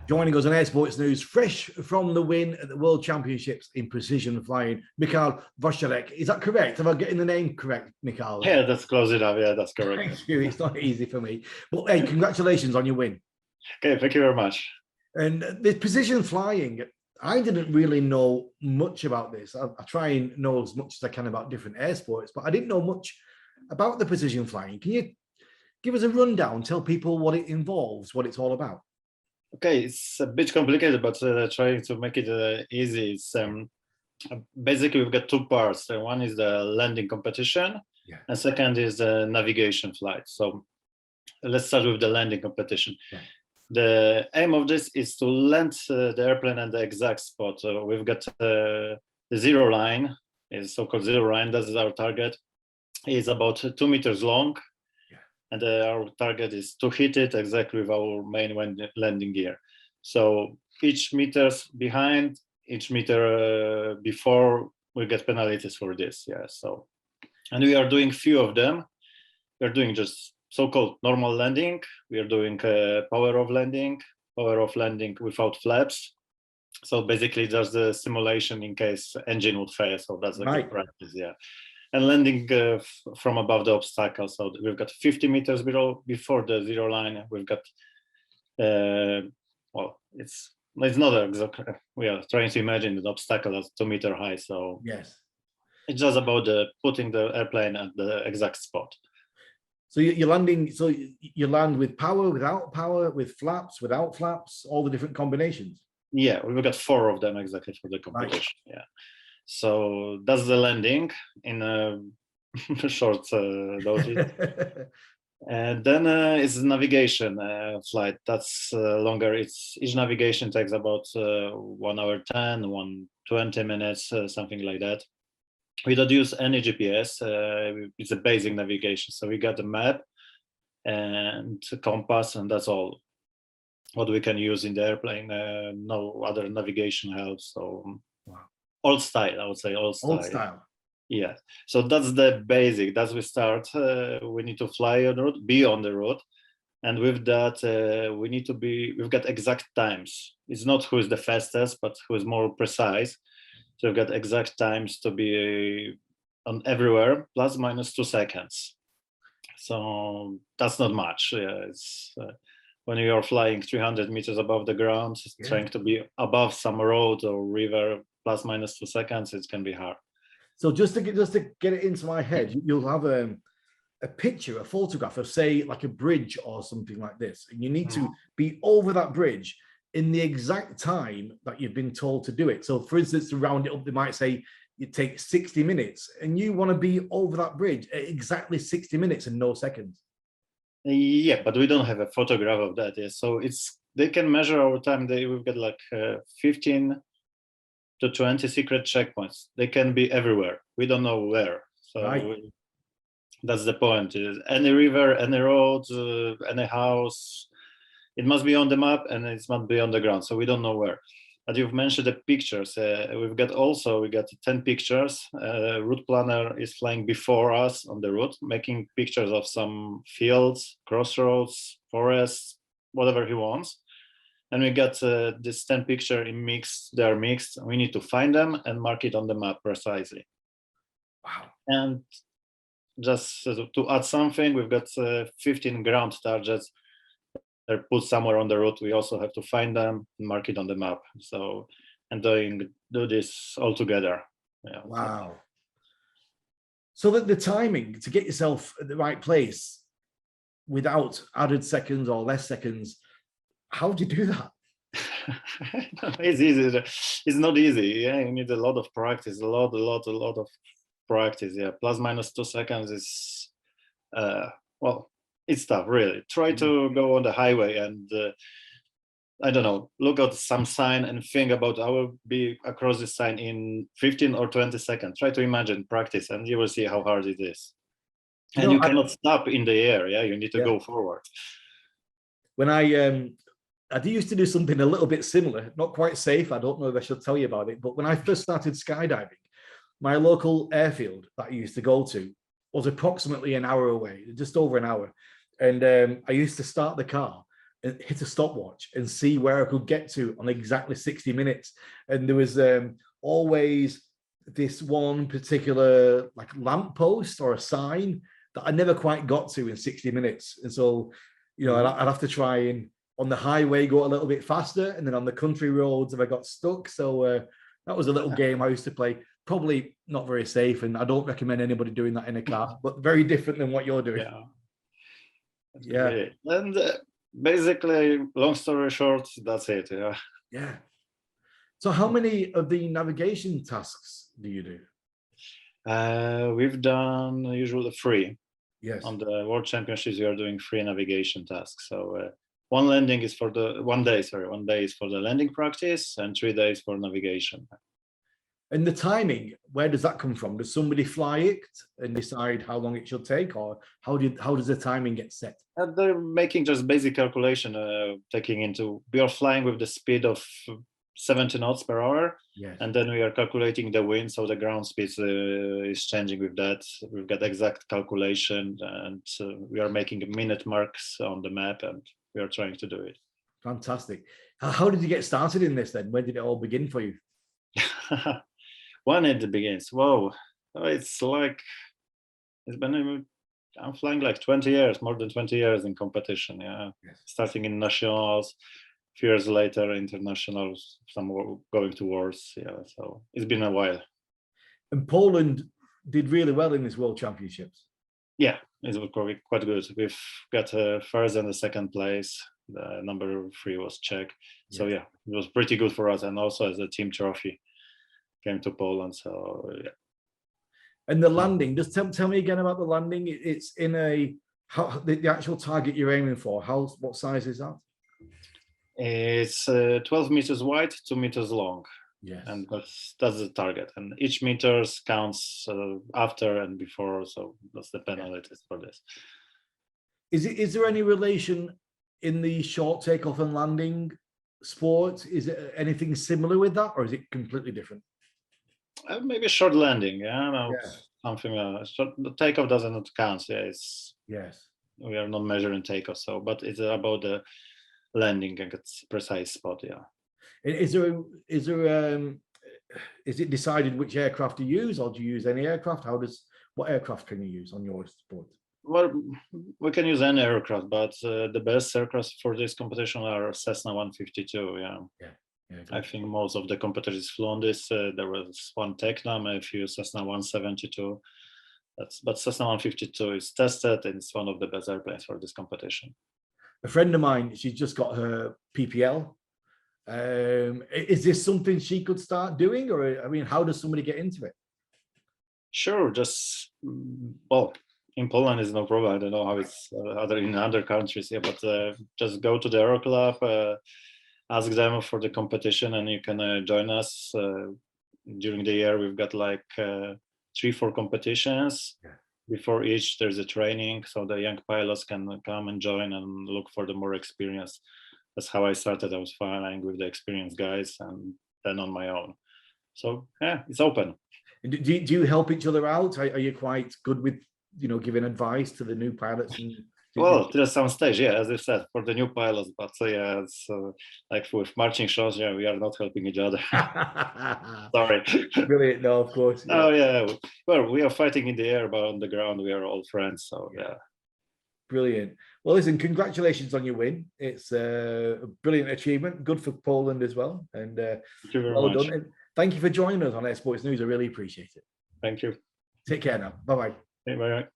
Joining us on Air Sports News, fresh from the win at the World Championships in precision flying, Michał Wieczorek. Is that correct? Am I getting the name correct, Michał? Yeah, that's close enough. Yeah, that's correct. Thank you. It's not easy for me. But hey, congratulations on your win. Okay, thank you very much. And the precision flying, I didn't really know much about this. I try and know as much as I can about different air sports, but I didn't know much about the precision flying. Can you give us a rundown, tell people what it involves, what it's all about? Okay, it's a bit complicated, but trying to make it easy. It's basically we've got two parts. One is the landing competition, and second is the navigation flight. So let's start with the landing competition. Yeah. The aim of this is to land the airplane at the exact spot. We've got the zero line, is so-called zero line. That's our target. It's about 2 meters long. And our target is to hit it exactly with our main landing gear. So each meters behind, each meter before, we get penalties for this. Yeah. So, and we are doing few of them. We are doing just so-called normal landing. We are doing power of landing without flaps. So basically, there's the simulation in case engine would fail. So that's a good practice. Yeah. And landing from above the obstacle. So we've got 50 meters before the zero line. We've got, well, it's not exactly, we are trying to imagine the obstacle that's 2 meter high. So yes, it's just about putting the airplane at the exact spot. So you're landing, so you land with power, without power, with flaps, without flaps, all the different combinations. Yeah, we've got 4 of them exactly for the competition. Right. Yeah. So that's the landing in a short notice. And then it's navigation flight. That's longer. Each navigation takes about 1 hour 10, 120 minutes, something like that. We don't use any GPS. It's a basic navigation. So we got a map and a compass, and that's all what we can use in the airplane. No other navigation help. So old style, I would say old style. Old style. Yeah. So that's the basic. That's we start. We need to fly on the route, be on the road. And with that, we've got exact times. It's not who is the fastest, but who is more precise. So we've got exact times to be on everywhere, plus minus 2 seconds. So that's not much. Yeah, it's when you are flying 300 meters above the ground, trying to be above some road or river, plus minus 2 seconds, it can be hard. So just to get it into my head, you'll have a picture, a photograph of, say, like a bridge or something like this, and you need to be over that bridge in the exact time that you've been told to do it. So for instance, to round it up, they might say it takes 60 minutes and you want to be over that bridge at exactly 60 minutes and no seconds. Yeah, but we don't have a photograph of that. Yeah. So they can measure our time. We've got like 15 to 20 secret checkpoints. They can be everywhere. We don't know where. So that's the point. Any river, any road, any house, it must be on the map and it must be on the ground. So we don't know where. But you've mentioned the pictures. We got 10 pictures. Route planner is flying before us on the route, making pictures of some fields, crossroads, forests, whatever he wants. And we got this 10 picture in mix. They are mixed. We need to find them and mark it on the map precisely. Wow. And just to add something, we've got 15 ground targets. They're put somewhere on the route. We also have to find them and mark it on the map. So, and do this all together. Yeah. Wow. So that the timing to get yourself at the right place without added seconds or less seconds, how do you do that? It's easy. It's not easy. Yeah, you need a lot of practice. A lot of practice. Yeah, plus minus 2 seconds is well, it's tough, really. Try to go on the highway and I don't know, look at some sign and think about I will be across the sign in 15 or 20 seconds. Try to imagine, practice, and you will see how hard it is. And you cannot stop in the air. Yeah, you need to go forward. When I used to do something a little bit similar, not quite safe. I don't know if I should tell you about it, but when I first started skydiving, my local airfield that I used to go to was approximately an hour away, just over an hour. And I used to start the car and hit a stopwatch and see where I could get to on exactly 60 minutes. And there was always this one particular like lamppost or a sign that I never quite got to in 60 minutes. And so, you know, I'd have to try and on the highway go a little bit faster, and then on the country roads if I got stuck. So that was a little game I used to play. Probably not very safe, and I don't recommend anybody doing that in a car, but very different than what you're doing. Yeah. Great. And basically, long story short, that's it. Yeah. So how many of the navigation tasks do you do? We've done usually 3. Yes. On the World Championships, we are doing 3 navigation tasks. So one day is for the landing practice, and 3 days for navigation. And the timing, where does that come from? Does somebody fly it and decide how long it should take, or how does the timing get set? They're making just basic calculation, we are flying with the speed of 70 knots per hour. Yes. And then we are calculating the wind, so the ground speed is changing with that. We've got exact calculation, and we are making minute marks on the map, and we are trying to do it. Fantastic. How did you get started in this then? When did it all begin for you? When it begins, whoa, it's been, I'm flying like 20 years, more than 20 years in competition. Yeah. Yes. Starting in nationals, few years later internationals, some going to wars. Yeah, so it's been a while. And Poland did really well in this World Championships. Yeah, it was quite good. We've got first and the second place. The number 3 was Czech. Yes. So yeah, it was pretty good for us, and also as a team trophy came to Poland. So yeah. And the landing, just tell me again about the landing. It's in the actual target you're aiming for. What size is that? It's 12 meters wide, 2 meters long. Yes. And that's the target. And each meters counts after and before. So that's the penalties for this. Is there any relation in the short takeoff and landing sport? Is it anything similar with that, or is it completely different? Maybe short landing, something. The takeoff doesn't count. Yes. We are not measuring takeoff, but it's about the landing and it's precise spot. Yeah. Is it decided which aircraft to use, or do you use any aircraft? What aircraft can you use on your sport? Well, we can use any aircraft, but the best aircraft for this competition are Cessna 152. Yeah. I think most of the competitors flew on this. There was one Tecnam, a few Cessna 172. But Cessna 152 is tested, and it's one of the best airplanes for this competition. A friend of mine, she's just got her PPL. Is this something she could start doing, or I mean, how does somebody get into it? Sure, in Poland is no problem. I don't know how it's in other countries here, but just go to the Aero Club, ask them for the competition, and you can join us. During the year, we've got like 3-4 competitions. Yeah. Before each, there's a training, so the young pilots can come and join and look for the more experience. That's how I started. I was flying with the experienced guys, and then on my own. So yeah, it's open. Do you help each other out? Are you quite good with giving advice to the new pilots? Well, to some stage, yeah, as I said, for the new pilots, but yeah, it's like with marching shows, yeah, we are not helping each other. Sorry. Brilliant, no, of course. Yeah. Oh yeah, well, we are fighting in the air, but on the ground, we are all friends. So yeah. Brilliant. Well, listen, congratulations on your win. It's a brilliant achievement. Good for Poland as well, and thank you very well much. done. And thank you for joining us on Air Sports News. I really appreciate it. Thank you. Take care now. Bye bye. Bye bye.